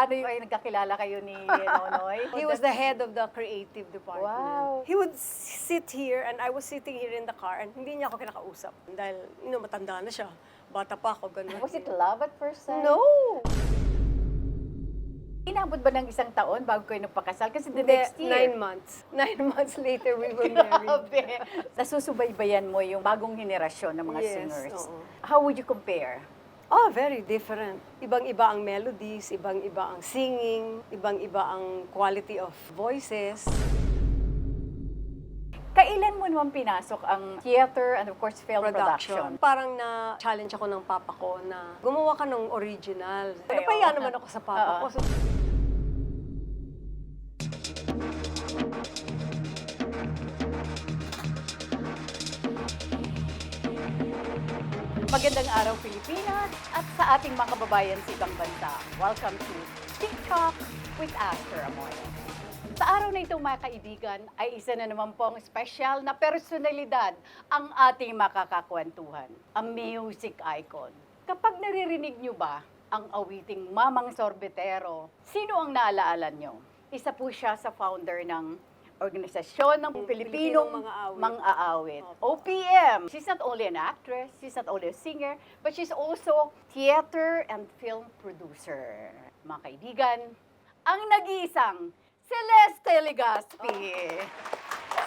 paano yung ay nagkakilala kayo ni Nonoy? He was the head of the creative department. Wow. He would sit here and I was sitting here in the car and hindi niya ako kinakausap. Dahil, matanda na siya. Bata pa ako, ganun. Was it love at first sight? No! Inabot ba ng isang taon bago kayo nagpakasal? Kasi the Hindi, next year. 9 months. 9 months later, we were married. Grabe. Nasusubaybayan mo yung bagong henerasyon ng mga Yes, singers. oo. How would you compare? Oh, very different. Ibang-iba ang melodies, ibang-iba ang singing, ibang-iba ang quality of voices. Kailan mo naman pinasok ang theater and of course film production? Parang na-challenge ako ng papa ko na gumawa ka ng original. Okay, Napaya oo. naman ako sa papa ko. So, Magandang araw, Pilipinas, at sa ating mga kababayan sa ibang bansa. Welcome to Tictalk with Aster, Amoyo. Sa araw na ito, mga kaibigan, ay isa na naman pong special na personalidad ang ating makakakwentuhan, ang music icon. Kapag naririnig nyo ba ang awiting Mamang Sorbetero, sino ang naalaala nyo? Isa po siya sa founder ng organisasyon ng Pilipinong mang-aawit. OPM. She's not only an actress, she's not only a singer, but she's also theater and film producer. Mga kaibigan, ang nag-iisang Celeste Legaspi.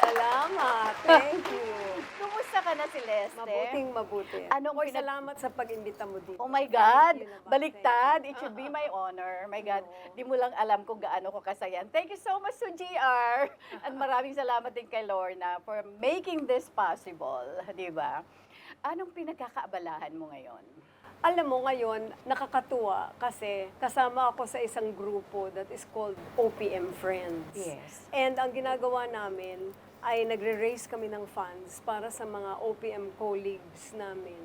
salamat. Thank you. Kumusta ka na, Celeste? Mabuting mabuti. Anong Moy, salamat sa pag-imbita mo dito. Oh my God! Thank you naman. Baliktad! It should be my honor. My God, di mo lang alam kung gaano ko kasayan. Thank you so much to GR! At maraming salamat din kay Lorna for making this possible. Di ba? Anong pinagkakaabalahan mo ngayon? Alam mo ngayon, nakakatuwa kasi kasama ako sa isang grupo that is called OPM Friends. Yes. And ang ginagawa namin ay nagre-raise kami ng funds para sa mga OPM colleagues namin.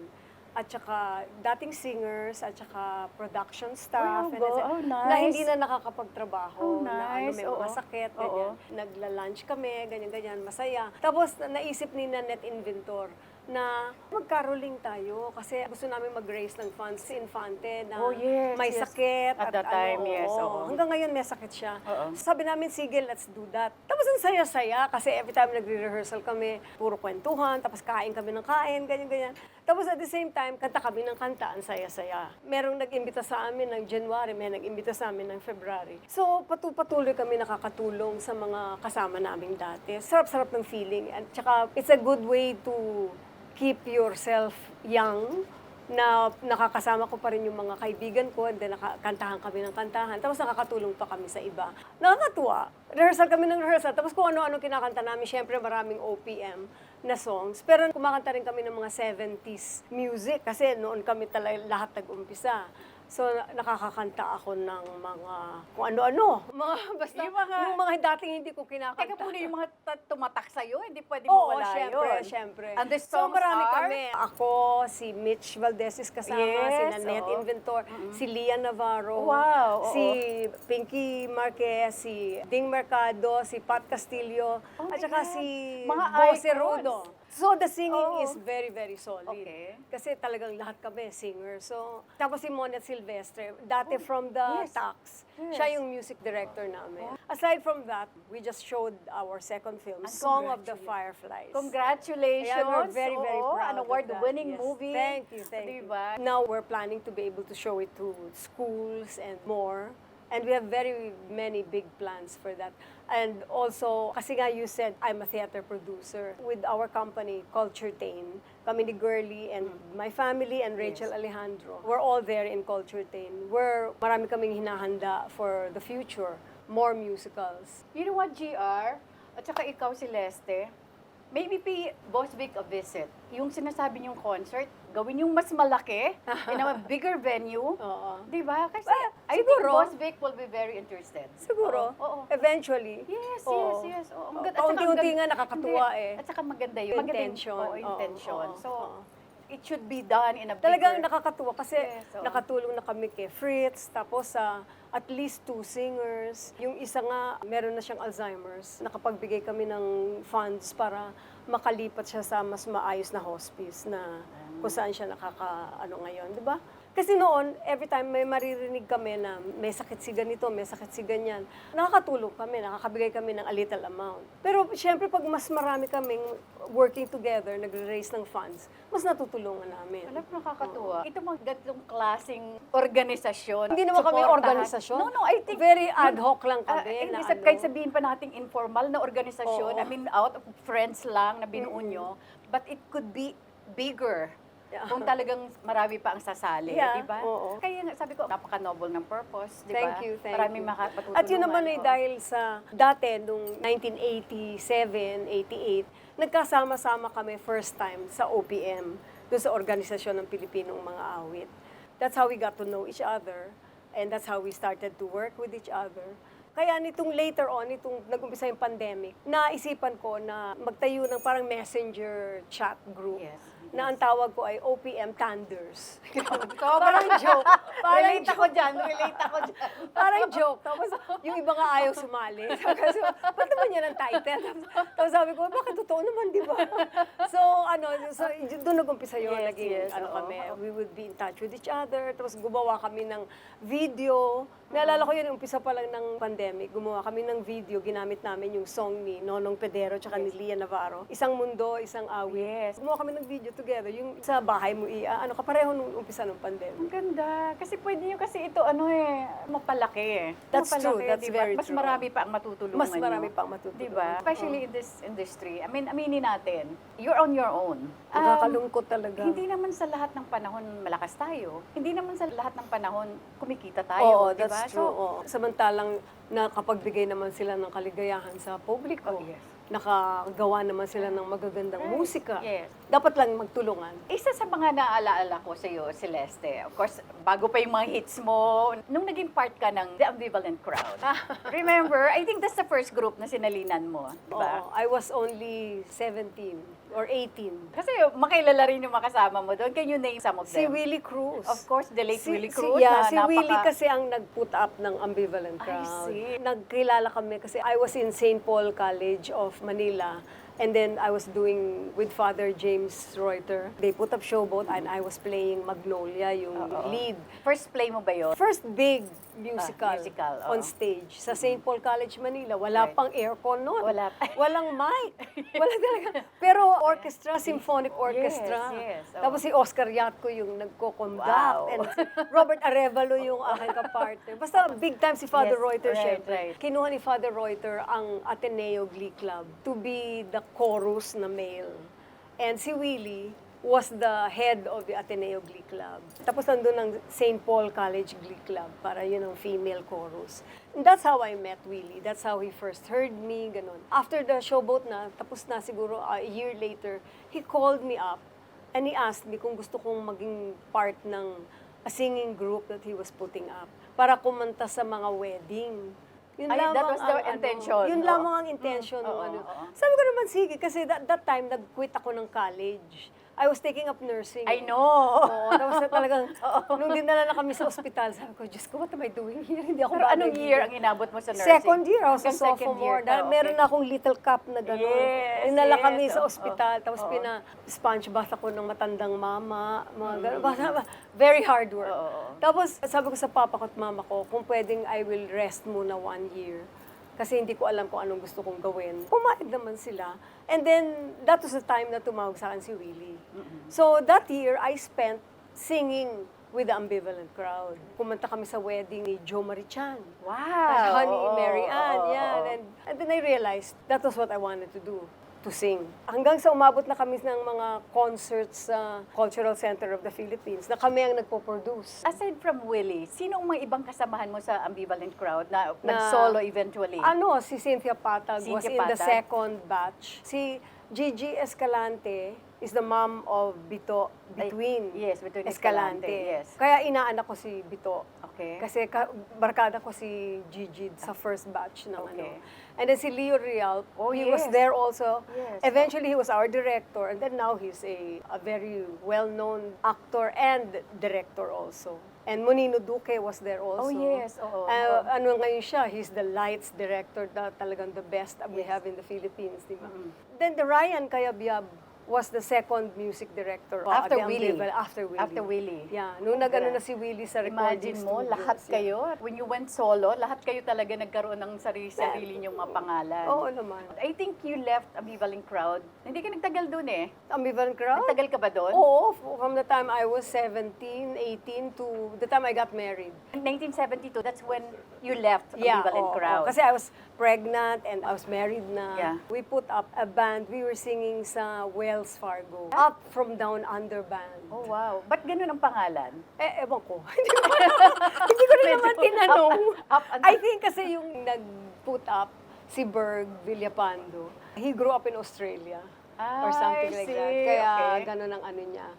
At saka dating singers, at saka production staff. Oh, and etc. oh, nice. Na hindi na nakakapagtrabaho. Oh, Na nice. may mga sakit, ganyan. Nagla-lunch kami, ganyan-ganyan, masaya. Tapos naisip ni Nanette Inventor na magkaroling tayo kasi gusto namin mag-raise ng funds si Infante na Oh, yes, may yes. sakit. At that time, yes, oo. oo. Hanggang ngayon may sakit siya. Oo. Sabi namin, sige, let's do that. Tapos ang saya-saya kasi every time nagre-rehearsal kami, puro kwentuhan, tapos kain kami ng kain, ganyan-ganyan. Tapos at the same time, kanta kami ng kanta, ang saya-saya. Merong nag-imbita sa amin ng January, may nag-imbita sa amin ng February. So patuloy kami nakakatulong sa mga kasama naming dati. Sarap-sarap ng feeling. At saka, it's a good way to keep yourself young, na nakakasama ko pa rin yung mga kaibigan ko, and then nakakantahan kami ng kantahan, tapos nakakatulong pa kami sa iba. Nakakatuwa. Rehearsal kami ng rehearsal, tapos kung ano-ano kinakanta namin, syempre maraming OPM na songs, pero kumakanta rin kami ng mga 70s music, kasi noon kami talaga lahat nag-umpisa. So, nakakakanta ako ng mga kung ano-ano. Basta Yung mga- yung mga dating hindi ko kinakanta. Teka muna, yung mga tumatak sa'yo, hindi pwede Oo, mawala syempre. And the So, songs marami are? kami. Ako, si Mitch Valdez is kasama, si Yes, Nanette oo. Inventor, si Lia Navarro, Wow, oo. si Pinky Marquez, si Ding Mercado, si Pat Castillo, Oh my at saka God. si Mga Bose icons. Rudo. So, the singing Oo. is very, very solid. Okay. Kasi talagang lahat kami singers. So, tapos si Monet Silvestre, dati from the Oh, yes. Tax. Yes. Siya yung music director namin. Aside from that, we just showed our second film, And Song of the Fireflies. Congratulations! Ayan, we're very, very Oo, proud an of award-winning that. Yes. movie. Thank you, thank Diba? you. Now we're planning to be able to show it to schools and more. And we have very many big plans for that. And also, kasi nga you said, I'm a theater producer with our company, Culture Tain. Kami ni Girlie and my family and Rachel Alejandro. We're all there in Culture Tain. Marami kaming hinahanda for the future. More musicals. You know what, GR? At saka ikaw, Celeste, maybe pay Boss Vic a visit. Yung sinasabi niyong concert, gawin yung mas malaki, in a bigger venue. Oo. Di ba? Kasi Well, I think siguro. Boss Vic will be very interested. Siguro. Oo. Eventually. Yes, Oo. yes. Oo. Oo. At saka ang Paunti-unti ganda- nga nakakatuwa Hindi. eh. At saka maganda yun. Maganda yung- Intention. Oo, intention. Oo, So, oo. it should be done in a bigger... Talagang nakakatuwa kasi Yes, oo. nakatulong na kami kay Fritz, tapos at least 2 singers. Yung isa nga, meron na siyang Alzheimer's. Nakapagbigay kami ng funds para makalipat siya sa mas maayos na hospice na kung saan siya ngayon, di ba? Kasi noon, every time may maririnig kami na may sakit si ganito, may sakit si ganyan, nakakatulong kami, nakakabigay kami ng a little amount. Pero syempre, pag mas marami kaming working together, nagre-raise ng funds, mas natutulungan namin. Alam, nakakatuwa. Ito mga ganitong klaseng organisasyon. Hindi naman kami suportahan. organisasyon. No, I think Very ad hoc lang kami. hindi, na kahit sabihin pa nating informal na organisasyon, Oo. I mean, out of friends lang na binuo nyo, but it could be bigger. Yeah. Kung talagang marami pa ang sasali, Yeah, di ba? oo. Kaya nga, sabi ko, napaka-noble ng purpose, di ba? Thank you. Maraming makapatutulungan. At yun naman oo. dahil sa dati, nung 1987, 88, nagkasama-sama kami first time sa OPM, doon sa Organisasyon ng Pilipinong Mga Awit. That's how we got to know each other, and that's how we started to work with each other. Kaya nitong later on, nitong nag-umpisa yung pandemic, naisipan ko na magtayo ng parang messenger chat group. Yes. Na ang tawag ko ay OPM Tanders. Parang joke. Parang relate ako dyan, relate ako dyan. Parang joke. Tapos yung iba nga ayaw sumali. Sabi ko, ba't naman yan ang title? Tapos sabi ko, bakit totoo naman, di ba? So, doon nag-umpisa yun. Yes, Naging, yes, oo. kami, we would be in touch with each other. Tapos gumawa kami ng video. Naalala ko yun, umpisa pa lang ng pandemic. Gumawa kami ng video. Ginamit namin yung song ni Nonong Pedero tsaka ni Lia Navarro. Isang mundo, isang awit. Yes. Gumawa kami ng video together. Yung sa bahay mo, kapareho nung umpisa ng pandemic. Ang ganda. Kasi pwede nyo kasi ito, mapalaki eh. That's Mapalaki, true. That's diba? very Mas true. marami pa ang matutulungan Mas marami nyo. pa ang matutulungan. Diba? Especially in this industry. I mean, aminin natin, you're on your own. Nakakalungkot talaga. Hindi naman sa lahat ng panahon malakas tayo. Hindi naman sa lahat ng panahon kumikita Oo, tayo. Diba? that's true. Oo. Samantalang nakapagbigay naman sila ng kaligayahan sa publiko. Oh, yes. Nakagawa naman sila ng magagandang musika. Yes. Dapat lang magtulungan. Isa sa mga naalaala ko sa iyo, Celeste, of course, bago pa yung mga hits mo, nung naging part ka ng The Ambivalent Crowd. Remember, I think that's the first group na sinalinan mo, di ba? Oo, I was only 17 or 18. Kasi makilala rin yung makasama mo doon. Can you name some of Si them? Willie Cruz. Of course, the late Willie Cruz. Si Willie kasi ang nag-put up ng Ambivalent I Crowd. see. Nagkilala kami kasi I was in St. Paul College of Manila. And then I was doing with Father James Reuter. They put up Showboat and I was playing Magnolia, yung lead. First play mo ba yun? First big musical, musical, on oo. stage sa St. Paul College, Manila. Wala Right. pang aircon noon. Wala. Walang mic. Wala talaga. Pero orchestra, symphonic orchestra. yes, oo. Tapos si Oscar Yatco yung nagko-conduct. Wow. And si Robert Arevalo yung aking kapartner. Basta big time si Father Yes, Reuter, right, syempre. right. Kinuha ni Father Reuter ang Ateneo Glee Club to be the chorus na male. And si Willie was the head of the Ateneo Glee Club. Tapos nandun ang St. Paul College Glee Club para yun ang female chorus. And that's how I met Willie. That's how he first heard me, ganun. After the showboat na, tapos na siguro a year later, he called me up and he asked me kung gusto kong maging part ng a singing group that he was putting up para kumanta sa mga wedding. Yun Ay, that lamang was the ang, intention. Yun Oo. lamang ang intention. Oo, ng ano. oo. Sabi ko naman, sige, kasi that time, nag-quit ako ng college. I was taking up nursing. I know. Oo, tapos na talagang, nung dinala na kami sa ospital, sabi ko, Diyos ko, what am I doing here? Hindi ako Pero bagay anong dito. year ang inabot mo sa nursing? Second year, I was a Hanggang second sophomore. year ka, Dahil okay. meron na akong little cup na gano'n. Yes, Dinala yes. kami sa Oo, ospital, tapos oo. pina-sponge bath ako ng matandang mama, mga gano'n. Very hard work. Oo. Tapos sabi ko sa papa ko at mama ko, kung pwedeng I will rest muna 1 year. Kasi hindi ko alam kung anong gusto kong gawin. Pumayag naman sila. And then, that was the time na tumawag sa akin si Willie. So, that year, I spent singing with the Ambivalent Crowd. Kumanta kami sa wedding ni Joe Marichan. Wow. Honey, Oo, Mary Ann, oo, yan. oo. And then I realized that was what I wanted to do, to sing. Hanggang sa umabot na kami ng mga concerts sa Cultural Center of the Philippines, na kami ang nagpo-produce. Aside from Willie, sino ang mga ibang kasamahan mo sa Ambivalent Crowd na nag-solo eventually? Ano, si Cynthia Patag was Cynthia in the Patag. second batch. Si Gigi Escalante is the mom of Bito, between yes, between Escalante, yes. Kaya inaanak ko si Bito. Okay. Kasi barkada ko si Gigi sa first batch ng Okay. ano. And then si Leo Real, Oh, he yes. was there also. Yes. Eventually, he was our director. And then now he's a very well-known actor and director also. And Monino Duque was there also. Oh, yes. Oo. Ano ngayon siya, he's the lights director, talagang the best we have in the Philippines, di ba? Then the Ryan Cayabyab was the second music director. After the Willie. After Willie. After Willie. Yeah, nung nag-ano na si Willie sa recording Imagine mo, studios. lahat kayo, when you went solo, lahat kayo talaga nagkaroon ng sarili-sarili niyong mga pangalan. Oo naman. I think you left Ambivalent Crowd. Hindi ka nagtagal dun eh. Ambivalent Crowd? Nagtagal ka ba doon? Oo, from the time I was 17, 18 to the time I got married. In 1972, that's when you left Ambivalent Crowd. Kasi I was pregnant and I was married na. Yeah. We put up a band. We were singing sa Wells Fargo. Up from Down Under band. Oh, wow. Ba't ganun ang pangalan? Ewan ko. Hindi ko rin naman tinanong. Up and I think kasi yung nag-put up, si Berg Villapando, he grew up in Australia. Or something like that. Kaya ganun ang ano niya.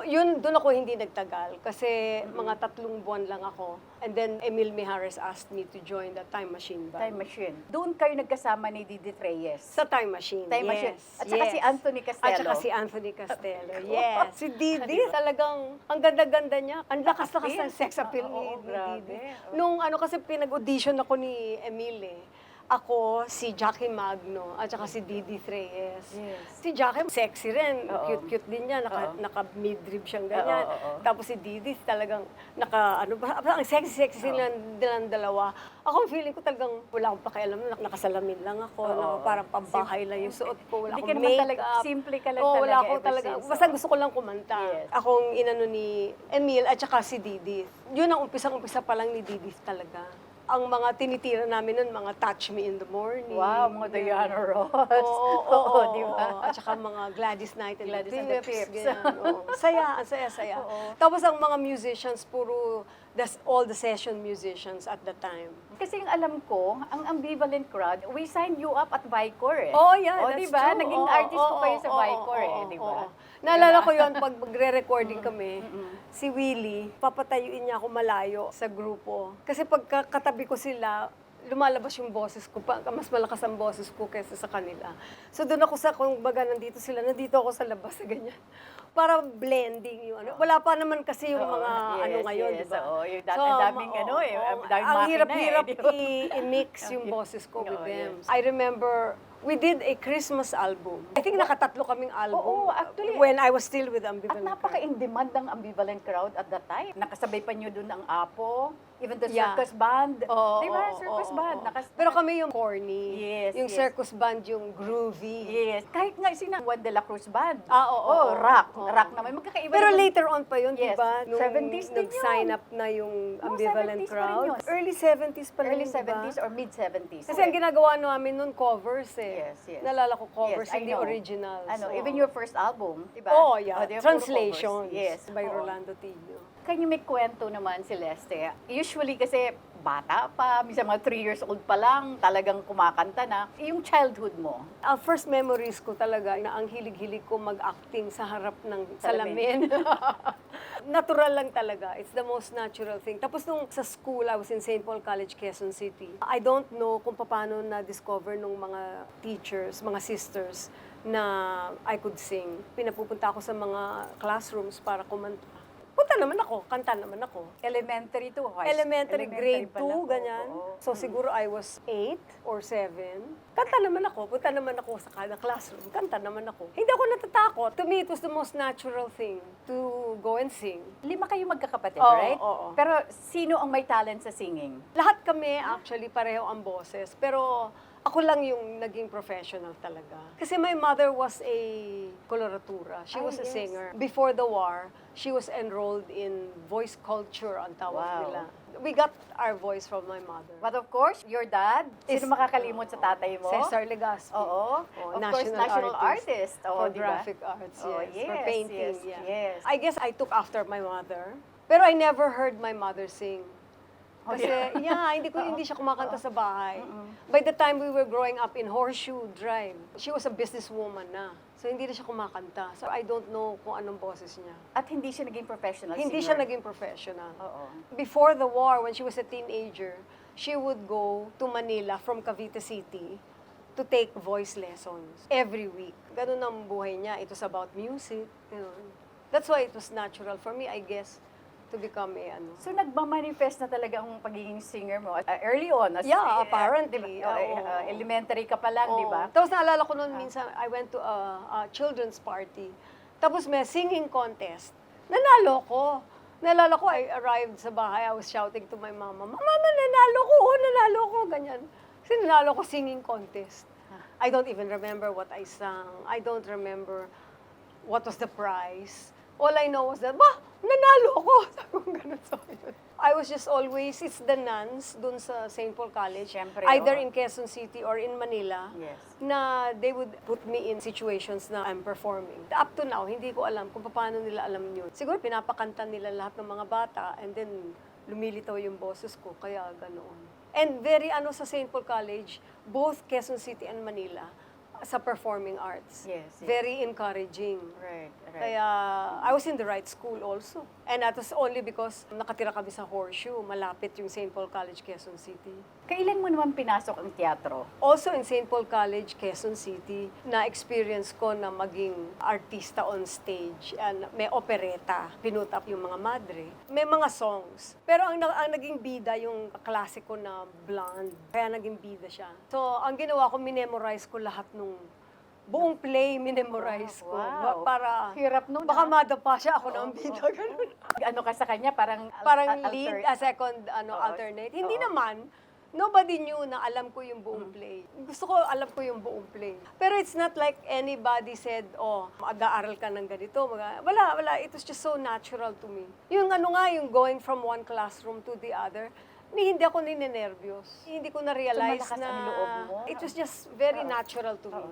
Yun, doon ako hindi nagtagal. Kasi mga 3 buwan lang ako. And then Emil Mijares asked me to join the Time Machine band. Time Machine. Doon kayo nagkasama ni Didi Reyes. Sa Time Machine, Time yes. Machine. At saka si Anthony Castello. At saka si Anthony Castello, yes. Si Didi, talagang, ang ganda-ganda niya. Ang lakas-lakas ng sex appeal ni Didi. Nung ano kasi pinag-audition ako ni Emil eh. Ako, si Jackie Magno, at saka si Didi Reyes. Yes. Si Jackie, sexy rin. Cute-cute din niya. Naka-midrib siyang ganyan. Tapos si Didi, talagang ang sexy nilang dalawa. Ako, feeling ko talagang wala akong pakialam. Nakasalamin lang ako. Parang pambahay lang yung suot ko. Wala akong makeup. Simple ka lang Wala talaga akong ever talaga. since. Basta gusto ko lang kumanta. Yes. Akong inano ni Emil at saka si Didi. Yun ang umpisa pa lang ni Didi talaga. Ang mga tinitira namin nun, mga Touch Me in the Morning. Wow, mga Diana Ross. Oo, di ba? At saka mga Gladys Knight and Gladys the and the Pips. Pips. Ganyan, oo. Saya, ang saya-saya. Tapos ang mga musicians, puro all the session musicians at the time. Kasi yung alam ko, ang Ambivalent Crowd, we signed you up at Vicor eh. Oh, yeah, that's diba? true. Naging artist ko kayo sa Vicor eh, di ba? Naalala ko yon pag magre-recording kami, si Willie, papatayuin niya ako malayo sa grupo. Kasi pag katabi ko sila, lumalabas yung boses ko, mas malakas ang boses ko kaysa sa kanila. So doon ako kung baga nandito sila, nandito ako sa labas sa ganyan. Para blending yung ano. Wala pa naman kasi yung mga ano ngayon, di ba? Oo, yung daming ano eh, daming makina ang hirap-hirap eh, di ba? i-mix yung boses ko with them. I remember, we did a Christmas album. I think nakatatlo kaming album. Oo, actually. When I was still with At Ambivalent Crowd. napaka-in-demand ng Ambivalent Crowd at that time. Nakasabay pa nyo dun ang Apo, even the Yeah. circus band. Oo, Di ba? oo, Circus oo, band. oo. Pero kami yung corny. Yes, Yung yes. circus band, yung groovy. Yes. Kahit nga sina Juan de la Cruz Band. Oo. rock. Oo. Rock naman. Magkakaiba Pero naman. later on pa yun, Yes. di ba? Nung 70s din nag-sign yun. up na yung No, Ambivalent 70s pa rin Crowd. yun. Early 70s pa rin, Early di ba? 70s or mid-70s. Kasi ang ginagawa namin nun, covers eh. Yes, yes. Nalala ko covers, Yes, I hindi know. originals. Even your first album, di ba? Oh, yeah. di ba, puro Translations covers. Yes. by oo. Rolando Tillo. Kanya may kwento naman, Celeste. Usually kasi bata pa, minsan mga 3 years old pa lang, talagang kumakanta na. Yung childhood mo. Ang first memories ko talaga na ang hilig-hilig ko mag-acting sa harap ng salamin. Natural lang talaga. It's the most natural thing. Tapos nung sa school, I was in St. Paul College, Quezon City. I don't know kung paano na-discover nung mga teachers, mga sisters, na I could sing. Pinapupunta ako sa mga classrooms para kumanta. Punta naman ako, kanta naman ako. Elementary to high school. Elementary, grade pa lang 2, po. ganyan. Oo. So siguro I was 8 or 7. Kanta naman ako, punta naman ako sa kada classroom. Kanta naman ako. Hindi ako natatakot. To me, it was the most natural thing to go and sing. 5 kayo magkakapatid, Oo, right? oo. Pero sino ang may talent sa singing? Lahat kami actually pareho ang boses. Pero ako lang yung naging professional talaga. Kasi my mother was a coloratura. She was a yes. singer. Before the war, she was enrolled in voice culture ang tawag Wow. nila. We got our voice from my mother. But of course, your dad, Is- sino makakalimot sa tatay mo? Celeste Legaspi. Oo. Oh, Of course, national artist. Oo, for di ba? graphic arts, Oh, yes. For yes, painting, yes, yeah. yes. I guess I took after my mother. Pero I never heard my mother sing. Kasi, hindi siya kumakanta sa bahay. By the time we were growing up in Horseshoe Drive, she was a businesswoman na. So, hindi na siya kumakanta. So, I don't know kung anong boses niya. At hindi siya naging professional Hindi singer. siya naging professional. Oo. Before the war, when she was a teenager, she would go to Manila from Cavite City to take voice lessons every week. Ganun ang buhay niya. It was about music. You know. That's why it was natural for me, I guess, to become a ano. So nagmamanifest na talaga ang pagiging singer mo early on. Yeah, di apparently. ba? Elementary ka pa lang, di ba? Tapos naalala ko noon minsan, I went to a children's party. Tapos may singing contest. Nanalo ko. Naalala ko, I arrived sa bahay, I was shouting to my mama, Mama, nanalo ko, ganyan. Kasi nanalo ko singing contest. I don't even remember what I sang. I don't remember what was the prize. All I know was that, nanalo ako. Sabi ko ganun sa akin. I was just always, it's the nuns dun sa St. Paul College. Siyempre, Either oo. in Quezon City or in Manila. Yes. Na they would put me in situations na I'm performing. Up to now, hindi ko alam kung paano nila alam yun. Siguro pinapakanta nila lahat ng mga bata and then lumilitaw yung boses ko, kaya ganoon. And very sa St. Paul College, both Quezon City and Manila, sa performing arts. Yes. Very encouraging. Right. Kaya I was in the right school also. And that was only because nakatira kami sa Horseshoe, malapit yung St. Paul College, Quezon City. Kailan mo naman pinasok ang teatro? Also in St. Paul College, Quezon City, na-experience ko na maging artista on stage. And may opereta, pinutap yung mga madre. May mga songs. Pero ang naging bida yung klasiko na blonde. Kaya naging bida siya. So, ang ginawa ko, minemorize ko lahat nung buong play, minemorize ko. Wow. Para, Hirap nun, baka ah. madapa siya ako ng bida. Ganun. Ano ka sa kanya? Parang Lead, second alternate. Hindi naman. Nobody knew na alam ko yung buong play. Gusto ko alam ko yung buong play. Pero it's not like anybody said, mag-aaral ka ng ganito. Wala. It was just so natural to me. Yung yung going from one classroom to the other, hindi ako ninenervyos. Hindi ko na-realize So, malakas na ang loob mo? it was just very natural to me.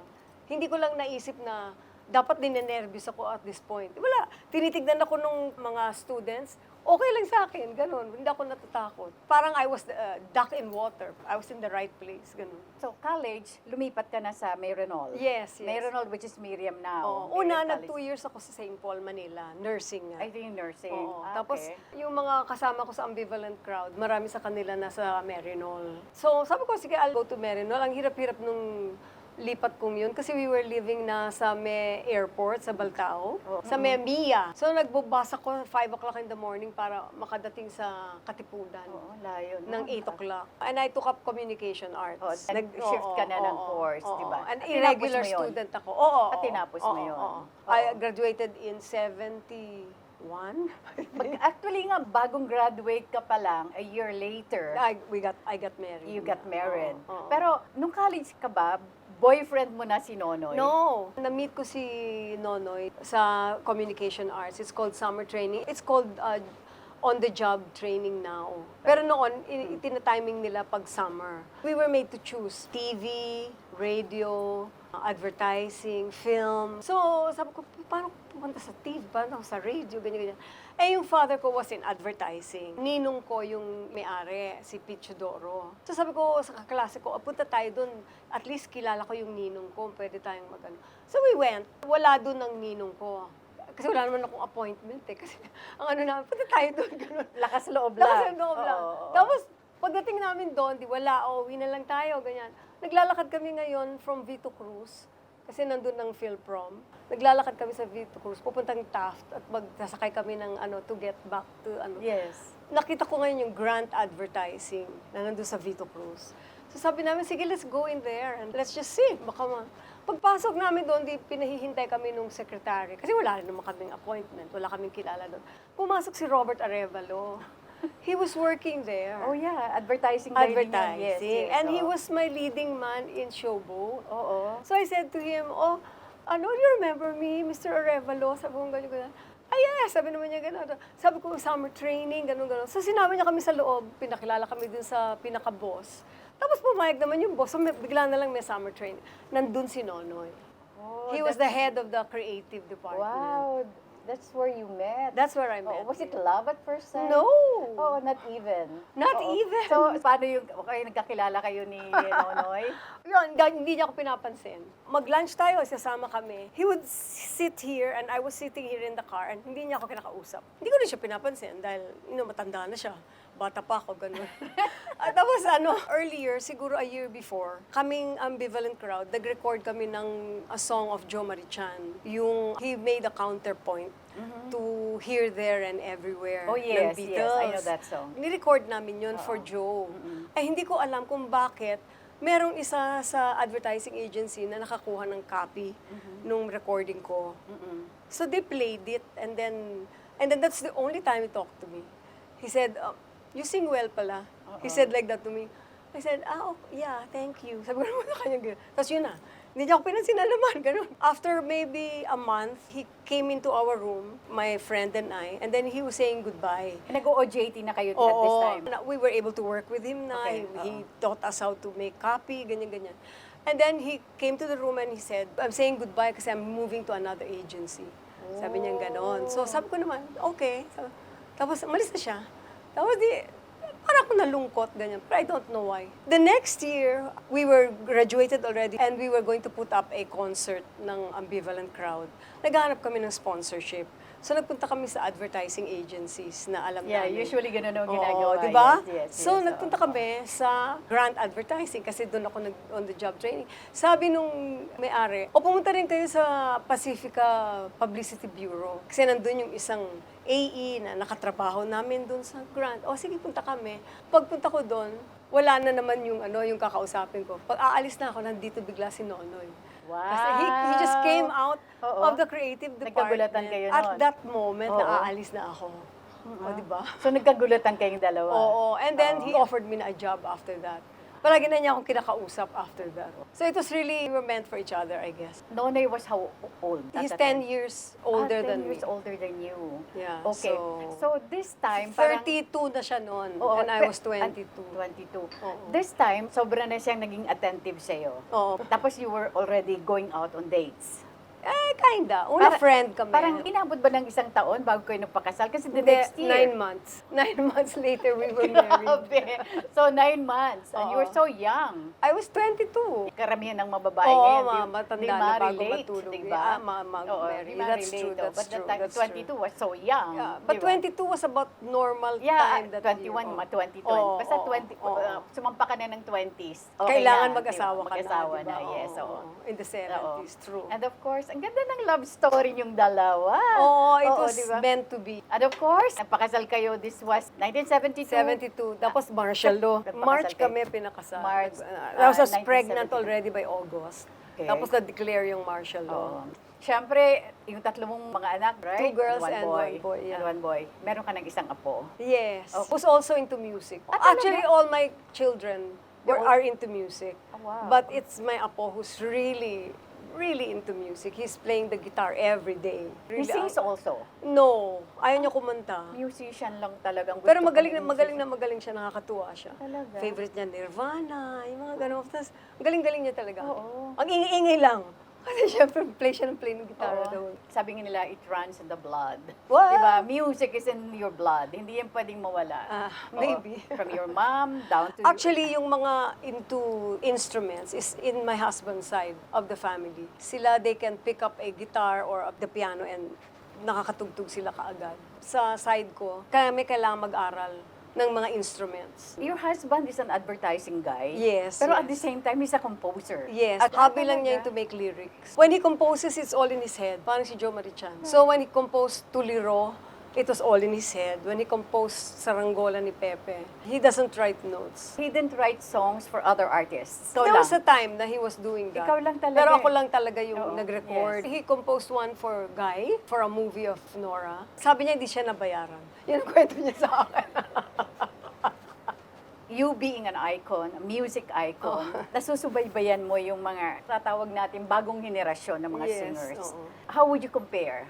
Hindi ko lang naisip na dapat ninenervyos ako at this point. Wala. Tinitignan ako nung mga students, okay lang sa akin, ganun. Hindi ako natatakot. Parang I was duck in water. I was in the right place, ganun. So, college, lumipat ka na sa Mayronol. Yes. Mayronol, which is Miriam now. Una, Miriam College. 2 years ako sa St. Paul, Manila. Nursing nga. I think nursing. Oo. Ah, Tapos, okay. yung mga kasama ko sa ambivalent crowd, marami sa kanila nasa Merinol. So, sabi ko, sige, I'll go to Merinol. Ang hirap-hirap nung lipat kong yun kasi we were living na sa may airport, sa Baltao, sa may Mia. So, nagbubasa ko 5 o'clock in the morning para makadating sa Katipunan Layo. No? ng 8 o'clock. And I took up communication arts. Nag-shift ka na ng course, di ba? And At irregular tinapos mo yun? student ako. Oo. At tinapos mo yun? I graduated in 71. Actually nga, bagong graduate ka pa lang, a year later, I got married. you got married. Oo. Pero, nung college ka ba, boyfriend mo na si Nonoy? No. Na-meet ko si Nonoy sa communication arts. It's called summer training. It's called on-the-job training now. Pero noon, itinatiming nila pag summer. We were made to choose TV, radio, advertising, film. So, sabi ko, paano pumunta sa TV? Paano sa radio? Ganyan. Eh, yung father ko was in advertising. Ninong ko yung may-ari, si Pichudoro. So, sabi ko sa kaklase ko, punta tayo doon. At least kilala ko yung ninong ko. Pwede tayong magano. So, we went. Wala doon ang ninong ko. Kasi wala naman akong appointment eh. Kasi ang punta tayo doon. Ganun. Lakas loob lang. Lakas loob lang. Tapos, pagdating namin doon, uwi na lang tayo, ganyan. Naglalakad kami ngayon from Vito Cruz. Kasi nandun ng Philprom. Naglalakad kami sa Vito Cruz, pupuntang Taft at magsasakay kami ng to get back to Yes. Nakita ko ngayon yung grant advertising na nandun sa Vito Cruz. So sabi namin, sige, let's go in there and let's just see. Pagpasok namin doon, pinahihintay kami nung secretary. Kasi wala rin naman kaming appointment, wala kaming kilala doon. Pumasok si Robert Arevalo. He was working there. Oh yeah, advertising. Advertising. Yes, And he was my leading man in Showboat. Oo. So I said to him, you remember me, Mr. Arevalo? Sabi ko, gano'n. Ay, yeah, sabi naman niya gano'n. Sabi ko, summer training, gano'n. So sinama niya kami sa loob, pinakilala kami dun sa pinaka-boss. Tapos pumayag naman yung boss, so bigla na lang may summer training. Nandun si Nonoy. Oh, He was the head of the creative department. Wow, that's where you met. That's where I met. Was it love at first sight? No. Oh, not even. Not Oo. even. So, paano nagkakilala kayo ni Nonoy? Yun, hindi niya ako pinapansin. Mag-lunch tayo, sasama kami. He would sit here and I was sitting here in the car and hindi niya ako kinakausap. Hindi ko rin siya pinapansin dahil matanda na siya. bata pa ako, ganun. At tapos earlier, siguro a year before, kaming ambivalent crowd, nag-record kami ng a song of Jo Marichan. Yung he made a counterpoint to Here, There, and Everywhere Oh, yes, ng yes. Beatles. I know that song. Ni-record namin yun for Jo. Ay, hindi ko alam kung bakit merong isa sa advertising agency na nakakuha ng copy nung recording ko. So they played it, and then that's the only time he talked to me. He said, you sing well pala. He said like that to me. I said, yeah, thank you. Sabi ko naman na kanya gano'n. Tapos yun na. Hindi niya ako pinansin na naman, gano'n. After maybe a month, he came into our room, my friend and I, and then he was saying goodbye. Nag-OJT na kayo at this time? We were able to work with him na. Okay, He taught us how to make copy, ganyan-ganyan. And then he came to the room and he said, I'm saying goodbye kasi I'm moving to another agency. Sabi niya gano'n. So sabi ko naman, okay. Tapos umalis na siya. Tapos parang ako nalungkot, ganyan. But I don't know why. The next year, we were graduated already and we were going to put up a concert ng ambivalent crowd. Naghahanap kami ng sponsorship. So nagpunta kami sa advertising agencies na alam Yeah, namin. usually ganun ang ginagawa. Di ba? Yes, So yes, nagpunta kami sa Grant Advertising kasi doon ako on-the-job training. Sabi nung may-ari, pumunta rin kayo sa Pacifica Publicity Bureau. Kasi nandun yung isang AE na nakatrabaho namin doon sa Grant. Sige, punta kami. Pagpunta ko doon, wala na naman yung kakausapin ko. Pag aalis na ako, nandito bigla si Nonoy. Wow. Kasi he just came out of the creative department. Nagkagulatan kayo At noon. that moment, na aalis na ako. Di ba? So nagkagulatan kayong dalawa? Oo. And then he offered me na a job after that. Palagi na niya akong kinakausap after that. So it was really, we were meant for each other, I guess. Nonoy was how old? He's 10 years older 10 than me. years older than you. Yeah. Okay. So this time, parang... 32 na siya noon, Oo, and I was 22. 22. Oo. This time, sobra na siyang naging attentive sa'yo. Oo. Tapos you were already going out on dates. Kinda. Una friend kami. Parang inabot ba ng isang taon bago kayo nagpakasal? Kasi the Hindi, next year. 9 months. 9 months later, we were married. Grabe. So 9 months. And you were so young. I was 22. Karamihan ng mga babae Oo, ngayon. matanda they na marry bago late, matulog. diba? Mag-marry. They marry That's late, true, oh. that's But true. that time, 22 was so young. Yeah, but diba? 22 was about normal Yeah, time that 21, year. 2020. Oo, Basta oo, 20, oo. sumampa ka na ng 20s. Okay Kailangan na, mag-asawa diba? ka na, Mag-asawa diba? na, yes. Oo, in the 70s, true. And of course, ang ganda ng love story niyong dalawa. Oo, it was diba? meant to be. And of course, nagpakasal kayo, this was 1972. 72. Tapos martial law. Nagpakasal March kayo. kami pinakasal. March, I was 1972. pregnant already by August. Okay. Tapos na-declare yung martial law. Siyempre, yung tatlo mong mga anak, right? 2 girls and boy. 1 boy, yeah. And 1 boy. Meron ka ng isang apo. Yes. Okay. Who's also into music. Actually, all my children are into music. Oh, wow. But it's my apo who's really into music. He's playing the guitar every day. He Really, sings also. No. Ayaw niya kumanta. Musician lang talagang gusto Pero ko magaling ng na magaling siya, nakakatuwa siya. Talaga? Favorite niya Nirvana, yung mga ganun. Tapos, galing-galing niya talaga. Oo. Ang ingay lang. Kasi syempre, play siya ng gitara Oo. daw. Sabi nga nila, it runs in the blood. Wow. Diba? Music is in your blood. Hindi yan pwedeng mawala. Oo. Maybe. From your mom down to... Actually, yung mga into instruments is in my husband's side of the family. Sila, they can pick up a guitar or the piano and nakakatugtog sila kaagad. Sa side ko, kami kailangan mag-aral ng mga instruments. Your husband is an advertising guy. Yes, Pero yes. at the same time, he's a composer. Yes. At Hobby lang niya yung to make lyrics. When he composes, it's all in his head. Parang si Jo Marichan. So when he composed Tuliro, it was all in his head. When he composed Saranggola ni Pepe, he doesn't write notes. He didn't write songs for other artists. There was a time na he was doing that. Ikaw lang talaga Pero eh. ako lang talaga yung Oo, nag-record. yes. He composed one for Guy, for a movie of Nora. Sabi niya hindi siya nabayaran. Yan ang kwento niya sa akin. You being an icon, a music icon, nasusubaybayan mo yung mga tatawag natin bagong henerasyon ng mga Yes, singers. oo. How would you compare?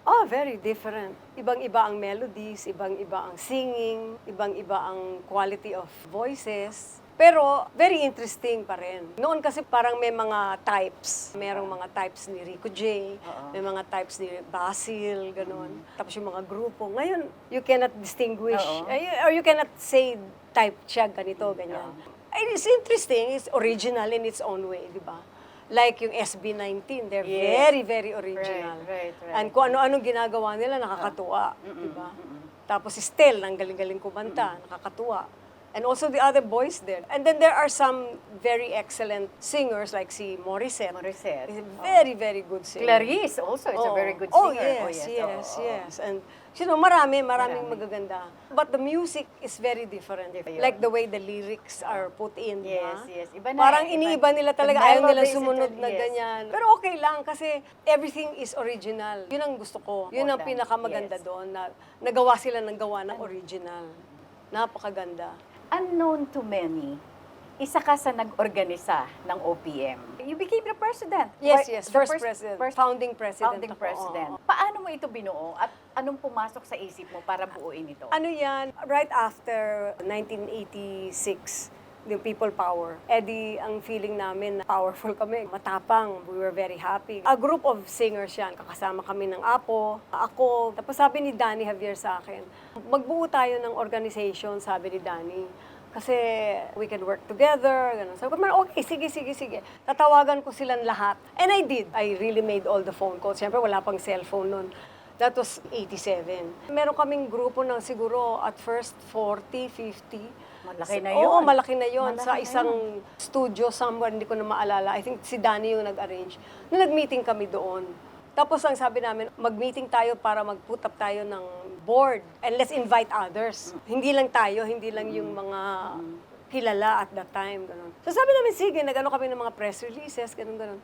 Oh, very different. Ibang-iba ang melodies, ibang-iba ang singing, ibang-iba ang quality of voices. Pero very interesting pa rin. Noon kasi parang may mga types. Merong mga types ni Rico J, may mga types ni Basil, ganun. Tapos yung mga grupo. Ngayon, you cannot distinguish, or you cannot say type siya, ganito, ganyan. It's interesting, it's original in its own way, di ba? Like yung SB19, they're Yes. very, very original. Right. And kung ano-anong ginagawa nila, nakakatuwa, di ba? Tapos si Stel, ang galing-galing kumanta, nakakatuwa. And also the other boys there. And then there are some very excellent singers like si Morissette. Morissette. He's a very, very good singer. Clarice also is a very good singer. Yes. And maraming magaganda. But the music is very different. Like the way the lyrics are put in. Yes. Iba na Parang iniiba nila talaga. The Ayaw nila melody is sumunod na yes. ganyan. Pero okay lang kasi everything is original. Yun ang gusto ko. Yun ang Important. pinakamaganda Yes. doon. Na nagawa sila ng gawa ng original. Napakaganda. Unknown to many, isa ka sa nag-organisa ng OPM. You became the president. Yes, Right? yes. The First president. Founding president. Founding ako. president. Oo. Paano mo ito binuo at anong pumasok sa isip mo para buuin ito? Ano yan, right after 1986, yung people power. Ang feeling namin, powerful kami, matapang, we were very happy. A group of singers yan, kakasama kami ng Apo, ako. Tapos sabi ni Danny Javier sa akin, magbuo tayo ng organization, sabi ni Danny. Kasi we can work together, ganun. Sabi ko, okay, sige. Tatawagan ko silang lahat. And I did. I really made all the phone calls. Siyempre, wala pang cellphone nun. That was 87. Meron kaming grupo ng siguro at first 40, 50. Malaki na yun. Oo, malaki na yun. Malaki Sa na isang studio somewhere, hindi ko na maalala. I think si Danny yung nag-arrange. Nag-meeting kami doon. Tapos ang sabi namin, mag-meeting tayo para mag-put up tayo ng board. And let's invite others. Hindi lang tayo, hindi lang yung mga kilala at that time. Ganun. So sabi namin, sige, nag-ano kami ng mga press releases, ganun.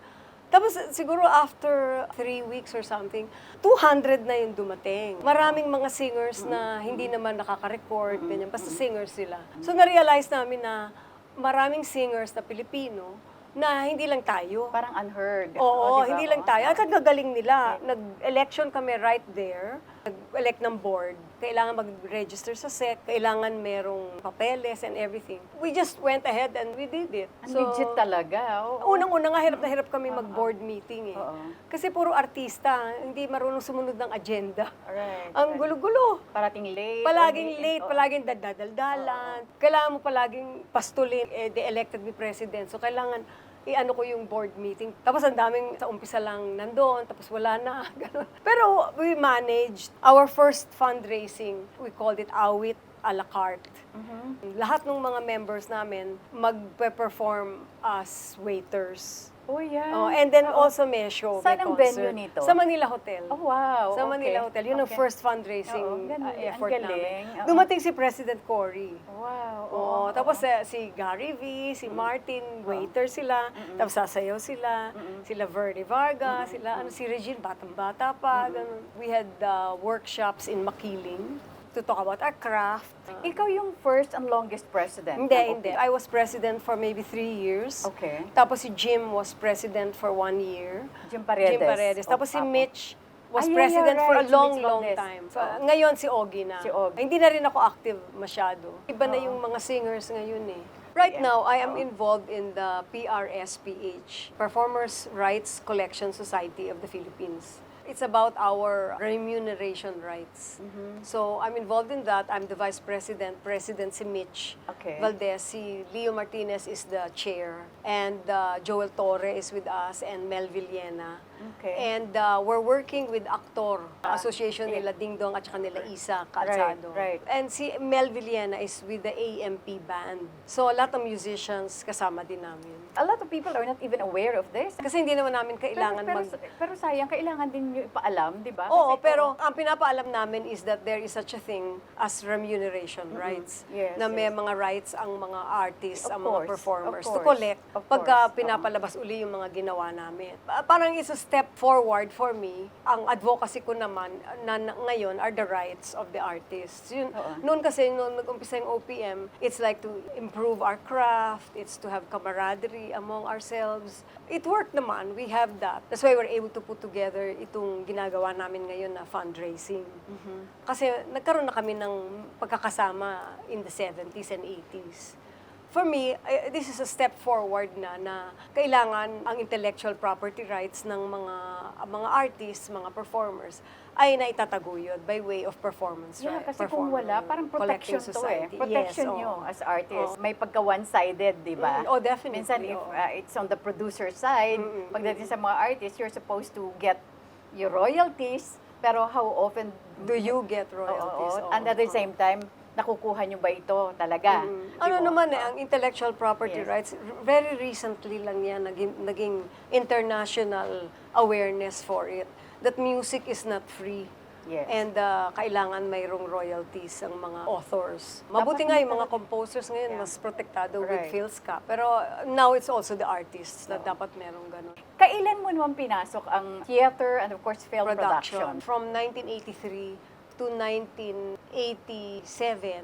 Tapos siguro after 3 weeks or something, 200 na yung dumating. Maraming mga singers na hindi naman nakaka-record, ganyan. Basta singers sila. So na-realize namin na maraming singers na Filipino na hindi lang tayo. Parang unheard. Oo, Diba? hindi lang tayo. At gagaling nila. Nag-election kami right there. Nag-elect ng board. Kailangan mag-register sa SEC. Kailangan merong papeles and everything. We just went ahead and we did it. Ang legit talaga. Oo. Unang-una nga, hirap na hirap kami mag-board meeting eh. Kasi puro artista, hindi marunong sumunod ng agenda. Right. Ang gulo-gulo. Parating late. Palaging late, palaging dadaldalan. Kailangan mo palaging pastulin. They elected me president. So kailangan i-ano ko yung board meeting. Tapos ang daming sa umpisa lang nandoon, tapos wala na. Ganun. Pero we managed our first fundraising. We called it Awit a la carte. Lahat ng mga members namin magpe-perform as waiters. Oh, yeah. And then also may show, Saan may ang concert. venue nito? Sa Manila Hotel. Oh, wow. Sa Manila Hotel. Yun ang Okay. first fundraising Ang effort galing. namin. Dumating si President Cory. Wow. Oo. Tapos si Gary V, si Martin, waiter sila. Tapos sasayaw sila. Sila Verdi Vargas, sila si Regine, batang-bata pa. Ganun. We had workshops in Makiling to talk about our craft. Ikaw yung first and longest president. Hindi. I was president for maybe 3 years. Okay. Tapos si Jim was president for 1 year. Jim Paredes. Tapos si Mitch was Ay, president yeah, for a right. Si long, Mitch long Valdez. time. So, ngayon si Ogie na. Si Ogie. Hindi na rin ako active masyado. Iba na yung mga singers ngayon eh. Right now, I am involved in the PRSPH, Performers' Rights Collection Society of the Philippines. It's about our remuneration rights. So I'm involved in that. I'm the vice president. President si Mitch Okay. Valdez. Si Leo Martinez is the chair. And Joel Torre is with us and Mel Villena. Okay. And we're working with Actor, association nila Ding Dong at saka nila Isa Calzado. Right. And si Mel Villena is with the AMP band. So a lot of musicians kasama din namin. A lot of people are not even aware of this. Kasi hindi naman namin kailangan Pero sayang, kailangan din nyo ipaalam, di ba? Oo, Kasi pero ang pinapaalam namin is that there is such a thing as remuneration rights. Yes, na may yes. mga rights ang mga artists, Of ang mga course, performers of to course, collect of pagka course. pinapalabas uli yung mga ginawa namin. Parang it's a step forward for me. Ang advocacy ko naman ngayon are the rights of the artists. Yun, noon kasi, noon nag-umpisa yung OPM, it's like to improve our craft, it's to have camaraderie among ourselves. It worked naman. We have that. That's why we're able to put together itong ginagawa namin ngayon na fundraising. Kasi nagkaroon na kami ng pagkakasama in the 70s and 80s. For me, this is a step forward na kailangan ang intellectual property rights ng mga artists, mga performers, ay naitataguyod by way of performance. Yeah, kasi kung wala, parang protection to eh. Protection Yes, nyo oo. as artists. May pagka one-sided, di ba? Oh, definitely. Minsan, if it's on the producer side, pagdating sa mga artists, you're supposed to get your royalties Pero how often Do you get royalties? Oo, and at the same time, nakukuha nyo ba ito talaga? Ano Di ba? naman ang intellectual property Yes. rights, very recently lang yan naging international awareness for it. That music is not free. Yes. And kailangan mayroong royalties ang mga authors. Mabuti nga yung mga composers ngayon, mas protektado with Right. PhilSCA. Pero now it's also the artists na dapat merong ganun. Kailan mo naman pinasok ang theater and of course film production? From 1983 to 1987,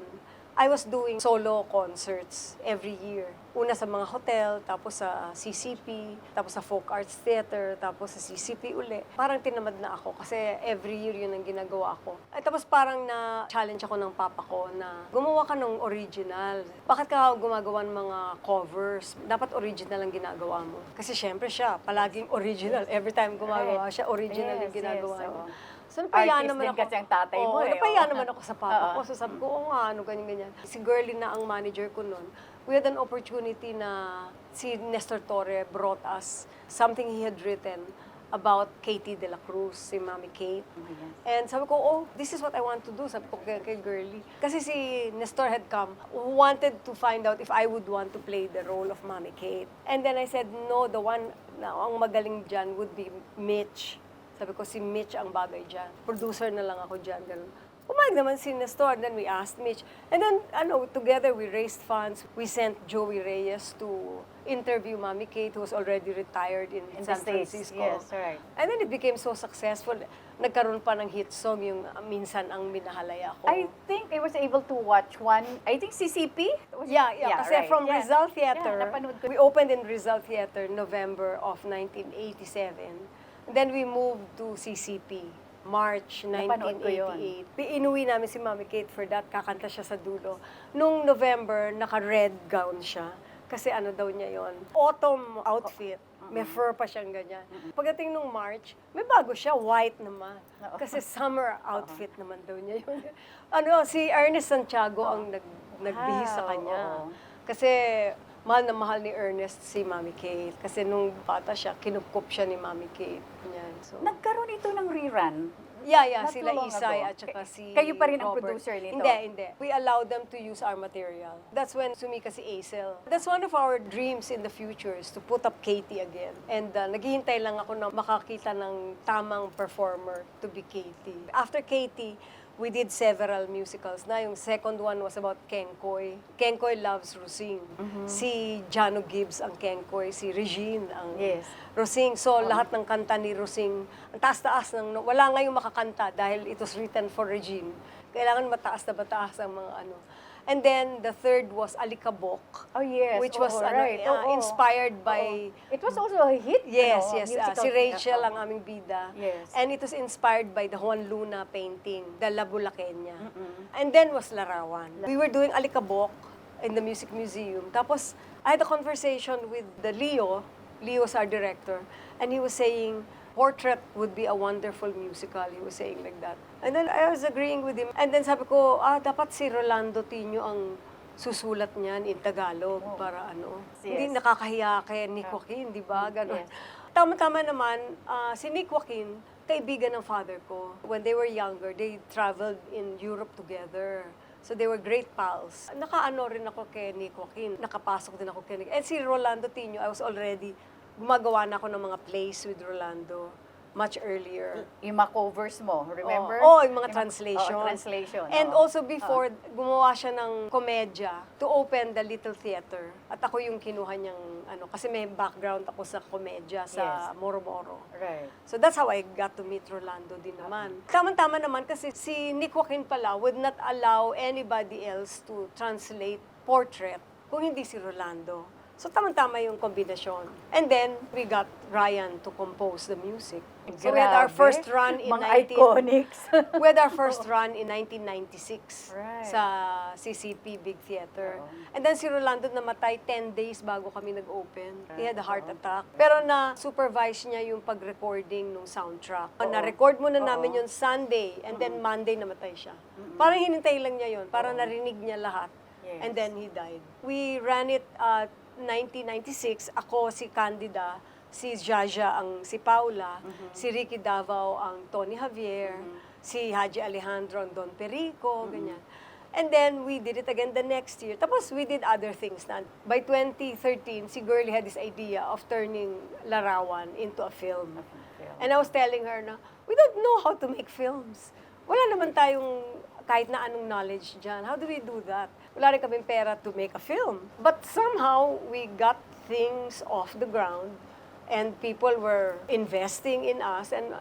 I was doing solo concerts every year. Una sa mga hotel, tapos sa CCP, tapos sa Folk Arts Theater, tapos sa CCP uli. Parang tinamad na ako kasi every year yun ang ginagawa ko. At tapos parang na-challenge ako ng papa ko na gumawa ka ng original. Bakit ka gumagawa ng mga covers? Dapat original ang ginagawa mo. Kasi syempre siya, palaging original. Every time gumagawa siya, original yung ginagawa niya. oo. So, napaya Artist naman din ako. kasi ang tatay mo eh. Napaya Oo. naman ako sa papa ko. So sabi ko, oo nga, ano, ganyan-ganyan. Si Girlie na ang manager ko noon. We had an opportunity na si Nestor Torre brought us something he had written about Katie de la Cruz, si Mami Kate. And sabi ko, oh, this is what I want to do. Sabi ko kay Girlie. Kasi si Nestor had come, who wanted to find out if I would want to play the role of Mami Kate. And then I said, no, the one na ang magaling dyan would be Mitch. Sabi ko, si Mitch ang bagay dyan. Producer na lang ako dyan. Ganun. Pumayag naman si Nestor. And then we asked Mitch. And then, together we raised funds. We sent Joey Reyes to interview Mami Kate, who was already retired in In San the States. Francisco. Yes, right. And then it became so successful. Nagkaroon pa ng hit song, yung Minsan ang Minahalay Ako. I think I was able to watch one, I think CCP? Yeah, kasi right. from Yeah. Rizal Theater, Yeah, napanood ko. we opened in Rizal Theater November of 1987. Then we moved to CCP, March Napanood ko yun. 1988. Inuwi namin si Mami Kate for that, kakanta siya sa dulo. Nung November, naka-red gown siya. Kasi ano daw niya yon, autumn outfit. May fur pa siyang ganyan. Pagdating nung March, may bago siya, white naman. Kasi summer outfit naman daw niya yun. Si Ernest Santiago ang nagbihis sa kanya. oo. Kasi mahal na mahal ni Ernest si Mami Kate. Kasi nung bata siya, kinupkup siya ni Mami Kate. Yan. So, Nagkaroon ito ng rerun. yeah, not sila too long Isay ago. at saka si Kayo pa rin ang Robert. producer nito? Hindi. We allowed them to use our material. That's when sumika si Aisel. That's one of our dreams in the future is to put up Katie again. And naghihintay lang ako na makakita ng tamang performer to be Katie. After Katie, we did several musicals na. Yung second one was about Kenkoy. Kenkoy loves Rusing. Si Jano Gibbs ang Kenkoy, si Regine ang Yes. Rusing. So, lahat ng kanta ni Rusing, ang taas-taas ng, wala ngayong makakanta dahil it was written for Regine. Kailangan mataas na mataas ang mga ano. And then, the third was Alikabok. Oh yes. Which was right. Oo. inspired by... It was also a hit. Yes, musical. si Rachel ang aming bida. Yes. And it was inspired by the Juan Luna painting, the La Bulaqueña. And then was Larawan. We were doing Alikabok in the Music Museum. Tapos, I had a conversation with the Leo's our director, and he was saying, Portrait would be a wonderful musical. He was saying like that. And then I was agreeing with him. And then sabi ko, dapat si Rolando Tino ang susulat niyan in Tagalog para ano. Yes. Hindi nakakahiya kay Nick Joaquin, di ba? Ganon. Yes. Tama-tama naman, si Nick Joaquin, kaibigan ng father ko. When they were younger, they traveled in Europe together. So they were great pals. Nakaano rin ako kay Nick Joaquin. Nakapasok din ako kay Nick. And si Rolando Tino, I was already, gumagawa na ako ng mga plays with Rolando much earlier. Yung mga covers mo, remember? Yung mga translation. Translation. And also before, gumawa siya ng komedya to open the Little Theater. At ako yung kinuha niyang, kasi may background ako sa komedya sa Moro-Moro. Right. So that's how I got to meet Rolando din naman. Tama-tama naman kasi si Nick Joaquin pala would not allow anybody else to translate Portrait kung hindi si Rolando. So tama-tama yung kombinasyon. And then, we got Ryan to compose the music. So we had our Grabe. first run in Mga iconics. We had our first run in 1996 Right. sa CCP Big Theater. And then si Rolando namatay 10 days bago kami nag-open. He had a heart attack. Pero na-supervise niya yung pag-recording ng soundtrack. Na-record muna namin yun Sunday and then Monday namatay siya. Parang hinintay lang niya yun. Parang narinig niya lahat. Yes. And then he died. We ran it 1996, ako si Candida, Si Jaja ang si Paula, si Ricky Davao ang Tony Javier, si Haji Alejandro ang Don Perico, ganyan. And then, we did it again the next year. Tapos, we did other things na. By 2013, si Girlie had this idea of turning Larawan into a film. And I was telling her na, we don't know how to make films. Wala naman tayong kahit na anong knowledge dyan. How do we do that? Wala rin kaming pera to make a film. But somehow, we got things off the ground and people were investing in us and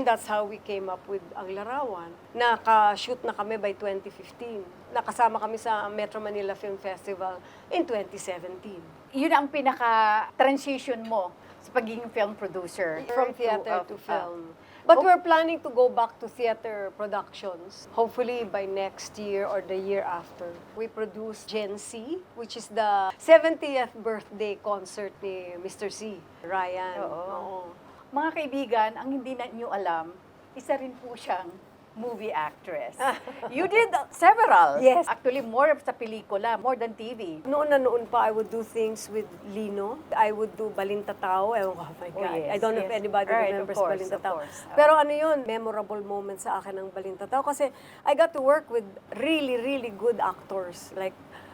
that's how we came up with Ang Larawan. Naka-shoot na kami by 2015. Nakasama kami sa Metro Manila Film Festival in 2017. Yun ang pinaka-transition mo sa pagiging film producer. From theater to film. But we're planning to go back to theater productions, hopefully by next year or the year after. We produce Gen C, which is the 70th birthday concert ni Mr. C, Ryan. Oo. Mga kaibigan, ang hindi na nyo alam, isa rin po siyang movie actress. You did several. Yes. Actually, more sa pelikula, more than TV. Noon na noon pa, I would do things with Lino. I would do Balintatao. Oh my God. yes, I don't know if yes. anybody Right, remembers of course, Balintatao. of course. Pero ano yun, memorable moment sa akin ng Balintatao kasi I got to work with really, really good actors like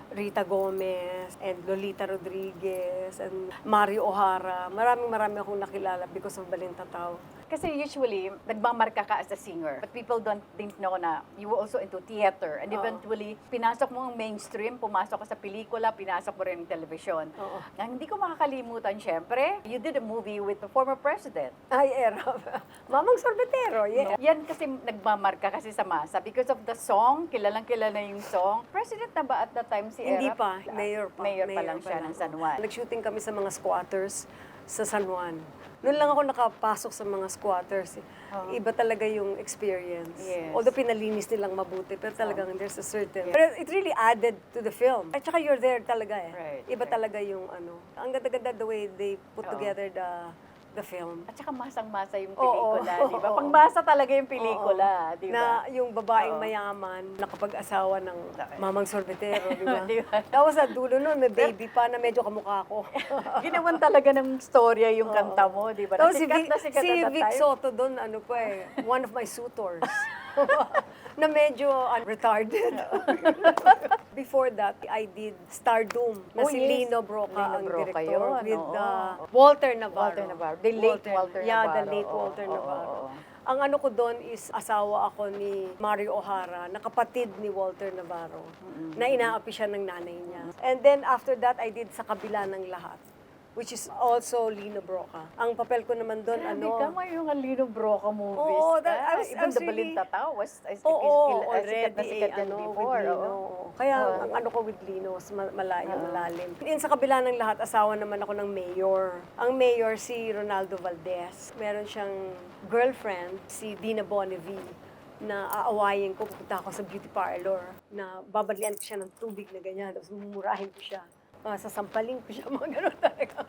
Rita Gomez and Lolita Rodriguez and Mario O'Hara. Marami akong nakilala because of Balintatao. Kasi usually, nagmamarka ka as a singer. But people didn't know na you were also into theater. And eventually, pinasok mo ang mainstream, pumasok ka sa pelikula, pinasok mo rin ang television. Ang hindi ko makakalimutan, syempre, you did a movie with the former president. Ay, Mamang Sorbetero, yeah. No? Yan kasi nagmamarka kasi sa masa. Because of the song, kilalang-kilala yung song. President na ba at that time si Era? Hindi pa, mayor pa. Mayor pa lang siya ng San Juan. Nag-shooting kami sa mga squatters sa San Juan. Noon lang ako nakapasok sa mga squatters. Iba talaga yung experience. Yes. Although pinalinis nilang mabuti, pero talagang there's a certain... Pero it really added to the film. At saka you're there talaga eh. Right, Iba talaga yung ano. Ang ganda-ganda the way they put together the film. At saka masang-masa yung Oo. pelikula, di ba? Pangmasa talaga yung pelikula, di ba? Na yung babaeng mayaman, nakapag-asawa ng Mamang Sorbetero, di ba? Di ba? Tapos sa dulo nun, may baby pa na medyo kamukha ko. Ginawan talaga ng storya yung kanta mo, di ba? Tapos si Sikat na sikat si at that Vic time. Soto doon, ano pa eh, one of my suitors. Na medyo retarded. Before that, I did Stardom, na si Lino Broca Lino ang Broca director, yun, with oo. Walter Navarro. Walter Navarro. The late Walter Yeah, Navarro. the late Walter Oo, Navarro. oo. Ang ano ko doon is asawa ako ni Mario O'Hara, na kapatid ni Walter Navarro, na inaapi siya ng nanay niya. And then after that, I did Sa Kabila ng Lahat, which is also Lino Broca. Ang papel ko naman doon, Grabe ka, may yung Lino Broca movies Oo, ka. I Even was the really... Balintatao was Oo, sikat already, na sikat yan before. with Lino. oo. Kaya ang ano ko with Lino, was malalim. Sa kabila ng lahat, asawa naman ako ng mayor. Ang mayor, si Ronaldo Valdez. Meron siyang girlfriend, si Dina Bonneville, na aawayin ko, pupunta ako sa beauty parlor, na babalian ko siya ng tubig na ganyan, tapos mumurahin ko siya. Sasampalin ko siya, mga ganun talaga.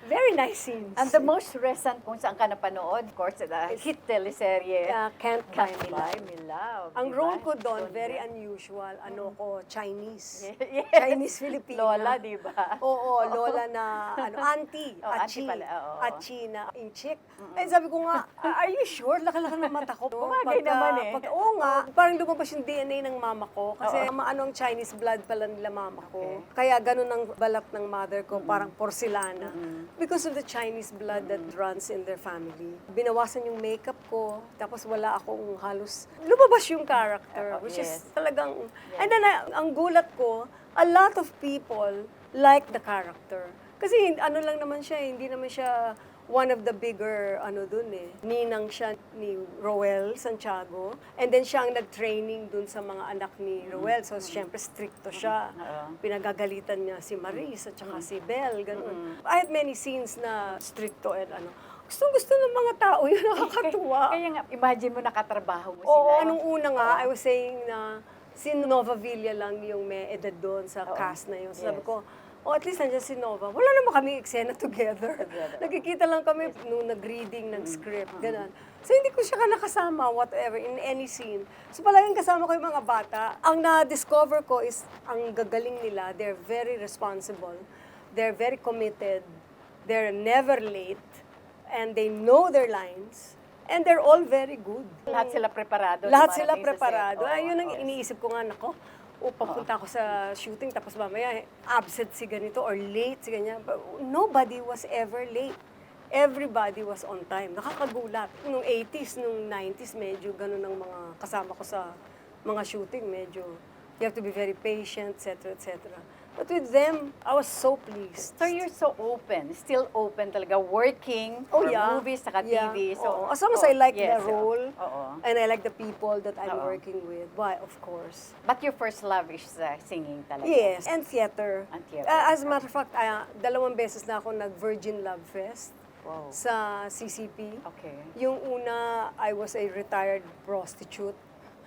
Very nice scenes. And the most recent kung saan ka napanood, of course, the hit teleserye. Can't Buy Me Love. Me Love. Ang diba? role ko doon, very unusual. Ano ko, Chinese. Yes. Chinese Filipino. Lola, di ba? Oo, lola na, auntie, Oh, achi, auntie pala, oo. achi na inchik. Eh, sabi ko nga, are you sure? Laki-laki ng mata ko. Bumagay naman eh. Oo nga, parang lumabas yung DNA ng mama ko. Kasi maano ang Chinese blood pala nila mama ko. Kaya ganun ang balat ng mother ko, parang porcelana. Because of the Chinese blood that runs in their family. Binawasan yung makeup ko, tapos wala akong halos, lumabas yung character, which is talagang, and then ang gulat ko, a lot of people like the character. Kasi ano lang naman siya, hindi naman siya one of the bigger, dun eh. Ninang siya ni Roel Santiago. And then siya ang nag-training dun sa mga anak ni Roel. So, syempre, stricto siya. Pinagagalitan niya si Maris at saka si Belle, ganun. I had many scenes na stricto and Gustong-gusto ng mga tao yun, nakakatuwa. Kaya nga, imagine mo nakatrabaho mo sila. Oo, anong una nga, I was saying na si Nova Villa lang yung may edad doon sa cast na yun. So, sabi ko, at least nandiyan si Nova. Wala naman kami eksena together. Nagkikita lang kami nung nag-reading ng script, gano'n. So hindi ko siya nakasama, whatever, in any scene. So palaging kasama ko yung mga bata. Ang na-discover ko is, ang gagaling nila, they're very responsible, they're very committed, They're never late, and they know their lines, and they're all very good. Lahat sila preparado. Lahat sila dumarating sa set. preparado. Oo, Ayun ang oo. iniisip ko nga, nako, papunta ako sa shooting, tapos mamaya, absent si ganito or late si ganyan. But nobody was ever late. Everybody was on time. Nakakagulat. Nung 80s, nung 90s, medyo ganun ang mga kasama ko sa mga shooting. Medyo, you have to be very patient, etc., etc. But with them, I was so pleased. So you're so open, still open talaga, working for movies, saka TV. So, As long as I like yes, the role, oo. and I like the people that I'm Oo. working with, why, of course. But your first love is singing talaga. Yes, and theater. And theater. As a matter of fact, 2 beses na ako nag-Virgin Love Fest Wow. sa CCP. Okay. Yung una, I was a retired prostitute.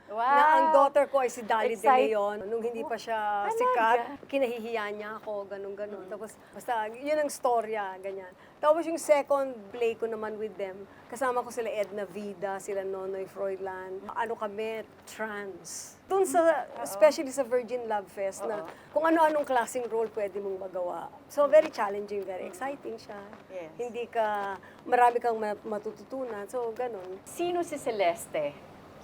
Wow. Na ang daughter ko ay si Dali De Excite- Leon. Nung hindi pa siya Talaga? sikat, kinahihiya niya ako, ganun-ganun. Tapos, basta, yun ang storya, ganyan. Tapos yung second play ko naman with them, kasama ko sila Edna Vida, sila Nonoy Froilan. Ano kami, trans. Doon sa, especially sa Virgin Love Fest, na kung ano-anong klaseng role pwede mong magawa. So, very challenging, very exciting siya. Yes. Hindi ka, marami kang matututunan. So, ganun. Sino si Celeste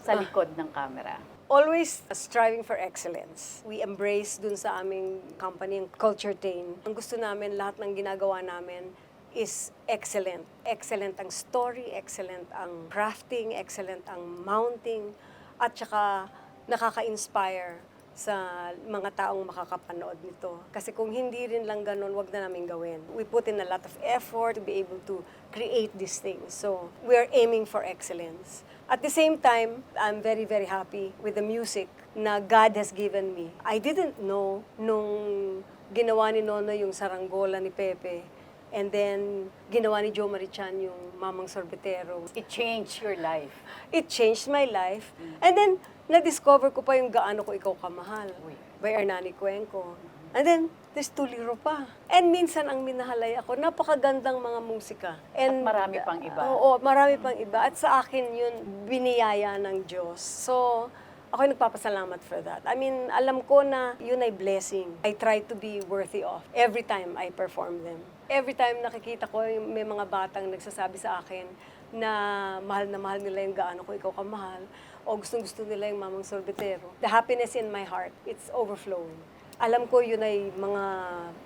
sa likod ng camera? Always striving for excellence. We embrace dun sa aming company, ang Culture Tain. Ang gusto namin, lahat ng ginagawa namin is excellent. Excellent ang story, excellent ang crafting, excellent ang mounting, at saka nakaka-inspire sa mga taong makakapanood nito. Kasi kung hindi rin lang ganun, wag na namin gawin. We put in a lot of effort to be able to create these things. So, we are aiming for excellence. At the same time, I'm very, very happy with the music na God has given me. I didn't know nung ginawa ni Nonoy yung Saranggola ni Pepe, and then ginawa ni Jo Marichan yung Mamang Sorbetero. It changed your life. It changed my life. And then, na-discover ko pa yung Gaano Ko Ikaw Kamahal by Hernani Cuenco. And then, there's Tuliro pa. And minsan ang minahalay ako, napakagandang mga musika. And marami pang iba. Oo, marami pang iba. At sa akin yun, biniyaya ng Diyos. So, ako'y nagpapasalamat for that. I mean, alam ko na yun ay blessing. I try to be worthy of every time I perform them. Every time nakikita ko, may mga batang nagsasabi sa akin na mahal nila yung Gaano Ko Ikaw Kamahal, o gustong-gusto nila yung Mamang Sorbetero. The happiness in my heart, it's overflowing. Alam ko yun ay mga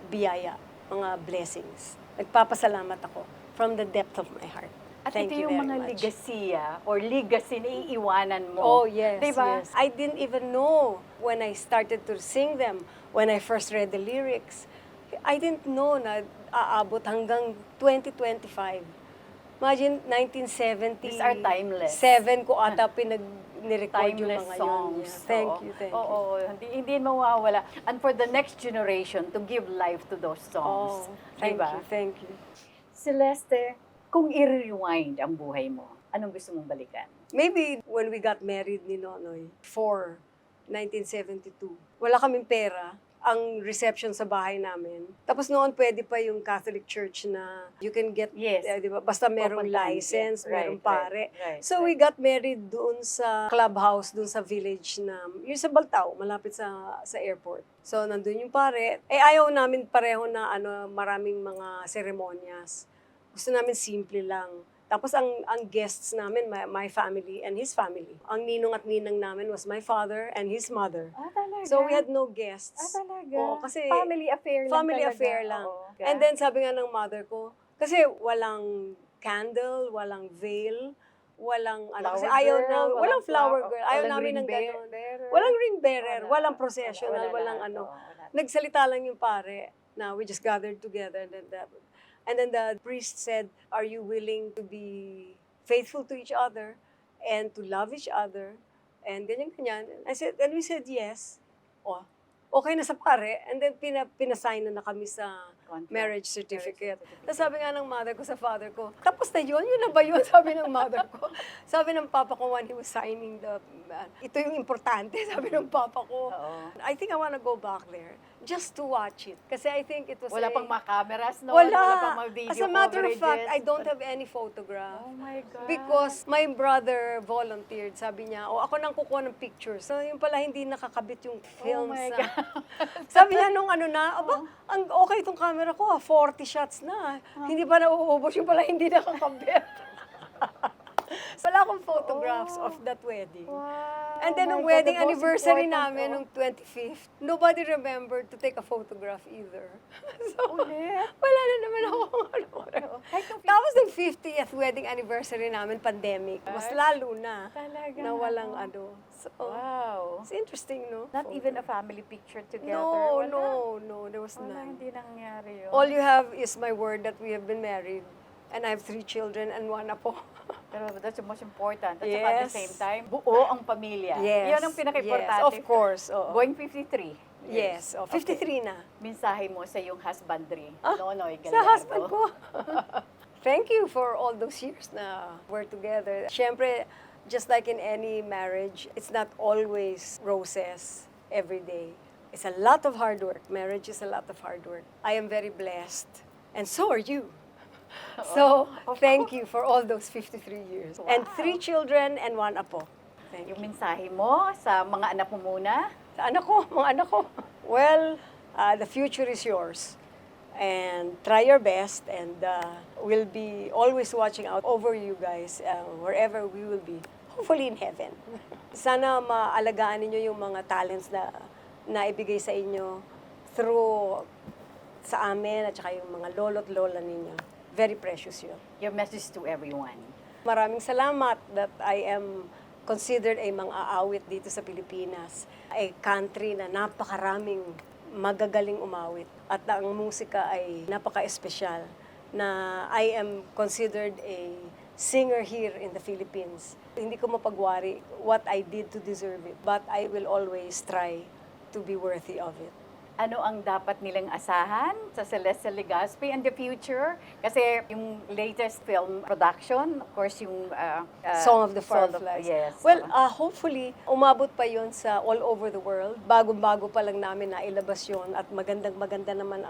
biyaya, mga blessings. Nagpapasalamat ako from the depth of my heart. At Thank ito you yung very mga much. legacy na iiwanan mo. Oh, yes, Diba? yes. I didn't even know when I started to sing them, when I first read the lyrics. I didn't know na aabot hanggang 2025. Imagine, 1970. These are timeless. 7 ko ata nirecord yung Timeless mga songs. yun. Yeah. Thank you, thank you. Oo, hindi mawawala. And for the next generation, to give life to those songs. Oh, thank Diba? you, thank you. Celeste, kung i-rewind ang buhay mo, anong gusto mong balikan? Maybe when we got married ni Nonoy, 1972. Wala kaming pera. Ang reception sa bahay namin. Tapos noon pwede pa yung Catholic Church na you can get, Yes. di ba? Basta merong Open license, time. merong pare. Right. So we got married doon sa clubhouse, doon sa village na, yung sa Baltao, malapit sa airport. So nandun yung pare. Ayaw namin pareho na maraming mga seremonyas. Gusto namin simple lang. Tapos ang guests namin, my family and his family. Ang ninong at ninang namin was my father and his mother. Ah, talaga? So we had no guests. talaga? Oo, kasi family affair lang family talaga. affair lang. Oo. And then sabi nga ng mother ko, kasi walang candle, walang veil, walang kasi Flower ayaw girl, na, walang flower girl. Ayaw walang namin ng ring gano'n. bearer. Walang ring bearer, Wala. walang processional, Wala walang lahat. Oo, ano. wala. Nagsalita lang yung pare na we just gathered together. And then the priest said, are you willing to be faithful to each other and to love each other? And ganyan-ganyan. And we said yes. Oh, okay na sa pare. And then pinasign na kami sa Contract. marriage certificate. Tapos sabi nga ng mother ko sa father ko, tapos na yun? Yun na ba yun? Sabi ng mother ko. Sabi ng papa ko when he was signing ito yung importante, sabi ng papa ko. Oo. I think I wanna go back there just to watch it. Kasi I think it was Wala pang mga cameras, no? Wala. pang mga video As a matter of coverages. fact, I don't have any photograph. Oh my God. Because my brother volunteered, sabi niya, ako nang kukuha ng pictures. So yung pala hindi nakakabit yung Oh films. my na- God. Sabi niya nung ang okay itong camera camera ko, 40 shots na. Hindi pa nauubos yung pala hindi nakakabit. Wala akong photographs of that wedding. Wow. And then, Oh nung my God, wedding the most anniversary important, namin, oh. nung 25th, nobody remembered to take a photograph either. So, Ulit? wala na naman ako ano. Kahit nung Tapos nung 50th wedding anniversary namin, pandemic, mas lalo na. Talaga. Na walang ano. So, Wow. it's interesting, no? Not even a family picture together? No, Wala? no, there was Wala, none. hindi nangyari yun. All you have is my word that we have been married. And I have 3 children and 1 apo. Pero that's the most important. At saka at the Yes. same time, buo ang pamilya. Yes. Yan ang pinaka-importante. Yes, of course. Oo. Going 53. Yes, 53 na. Mensahe mo sa iyong husbandry, Nonoy Sa Gallardo. husband ko. Thank you for all those years na we're together. Siyempre, just like in any marriage, it's not always roses every day. It's a lot of hard work. Marriage is a lot of hard work. I am very blessed. And so are you. So, thank you for all those 53 years. And 3 children and 1 apo. Thank you. Yung mensahe mo sa mga anak mo muna. Sa anak ko, mga anak ko. Well, the future is yours. And try your best and we'll be always watching out over you guys wherever we will be. Hopefully in heaven. Sana maalagaan ninyo yung mga talents na naibigay sa inyo through sa amin at saka yung mga lolo't lola ninyo. Very precious yun. Your message to everyone. Maraming salamat that I am considered ay mang-aawit dito sa Pilipinas. A country na napakaraming magagaling umawit. At ang musika ay napaka-espesyal na I am considered a singer here in the Philippines. Hindi ko mapagwari what I did to deserve it, but I will always try to be worthy of it. Ano ang dapat nilang asahan sa Celeste Legaspi in the future? Kasi yung latest film production, of course, yung Song of the Fireflies. Yes. Well, hopefully, umabot pa yon sa all over the world. Bago-bago pa lang namin na ilabas yon at magandang-maganda naman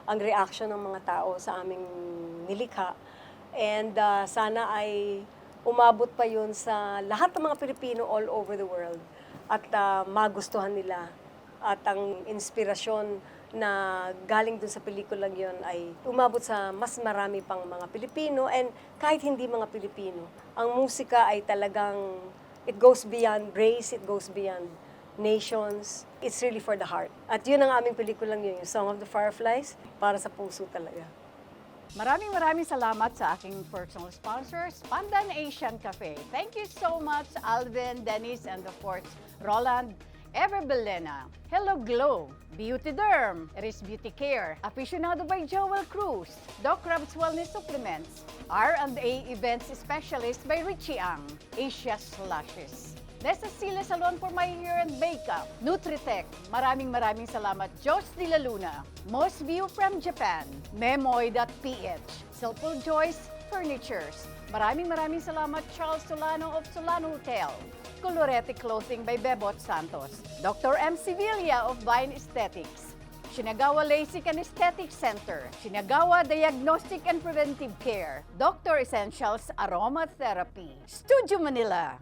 ang reaction ng mga tao sa aming nilikha. And sana ay umabot pa yon sa lahat ng mga Pilipino all over the world at magustuhan nila. At ang inspirasyon na galing dun sa pelikulang yon ay umabot sa mas marami pang mga Pilipino and kahit hindi mga Pilipino. Ang musika ay talagang, it goes beyond race, it goes beyond nations. It's really for the heart. At yun ang aming pelikulang yun, yung Song of the Fireflies, para sa puso talaga. Maraming salamat sa aking personal sponsors, Pandan Asian Cafe. Thank you so much, Alvin, Dennis, and of course, Roland, Everbelena, Hello Glow, Beauty Derm, Eris Beauty Care, Aficionado by Joel Cruz, Doc Rob's Wellness Supplements, R&A Events Specialist by Richie Ang, Asia Slashes, Nesacile Salon for my hair and makeup, Nutritech, maraming salamat, Jos de la Luna, Most View from Japan, Memoy.ph, Silpul Joyce Furnitures, maraming salamat, Charles Solano of Solano Hotel, Colorete Clothing by Bebot Santos, Dr. M. Sevilla of Vine Aesthetics, Shinagawa LASIK and Aesthetic Center, Shinagawa Diagnostic and Preventive Care, Dr. Essentials Aromatherapy, Studio Manila.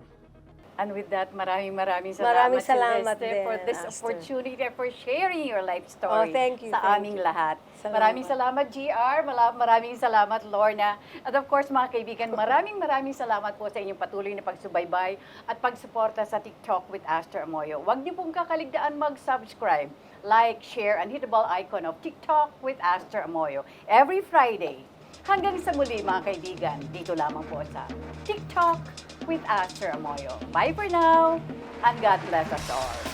And with that, maraming salamat, salamat Celeste, din, for this Aster. opportunity for sharing your life story thank you, sa thank aming you. lahat. Salamat. Maraming salamat, GR. Maraming salamat, Lorna. At of course, mga kaibigan, maraming salamat po sa inyong patuloy na pagsubaybay at pagsuporta sa TikTok with Aster Amoyo. Huwag niyo pong kakaligtaan mag-subscribe, like, share, and hit the bell icon of TikTok with Aster Amoyo every Friday. Hanggang sa muli, mga kaibigan, dito lamang po sa TikTok with Aster Amoyo. Bye for now, and God bless us all.